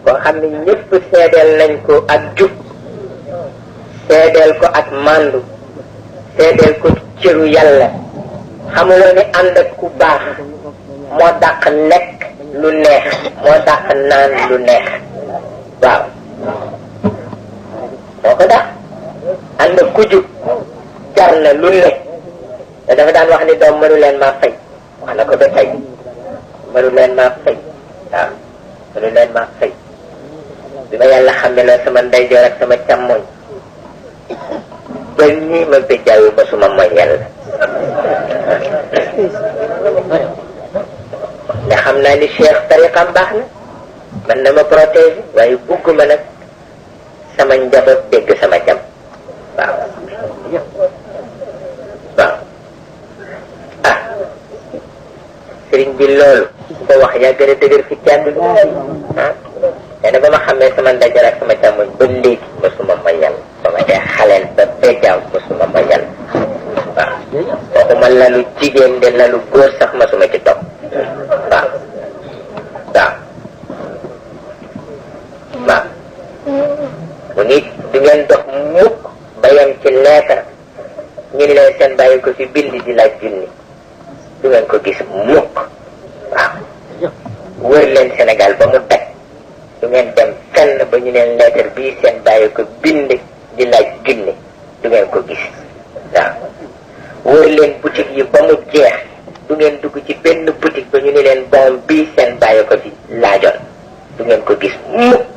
boo xam ne ñëpp seedeel nañ ko ak jub seedeel ko ak màndu seedeel ko cëru yàlla xamuloo ni ànd ak ku baax moo dàq lekk lu neex moo dàq naan lu neex waaw moo ko dàq ànd ak ku jub jar na lu ne te dafa daan wax ni doom mënu leen maa fay wax na ko ba tey mënu leen maa fay waaw mënu leen maa fay bi ma yàlla xamme la sama ndeyjoor ak sama càmmoñ ba nii ma béjjaayu ba suma mooy yàlla nga xam naa ni cheikh tariqam baax na man na ma protéger waaye bugguma nag sama njaboot dégg sama jam waaw waaw ah sëriñ bi loolu ko wax yaa gën a dëgër fi ci àdduna ah nee na ba ma xamee sama ndajoor ak sama càmmoñ ba léegi mosuma ma yàlla ba ma dee xaleel ba béjjaaw mosuma ma yàlla waaw waxuma lalu jigéen de lalu góor sax mosuma ci topp waaw waaw waaw mu nit du ngeen dox mukk ba yem ci leetar ñu ni leen seen bàyyi ko fi bind di laaj junni du ngeen ko gis mukk waaw wër leen Sénégal ba mu daj du ngeen dem fenn ba ñu neen leetar bii seen bàyyi ko bind di laaj junni du ngeen ko gis waaw wër leen boutique yi ba mu jeex du ngeen dugg ci benn boutique ba ñu ni leen bon bii seen bàyyi ko fi laajoon du ngeen ko gis mukk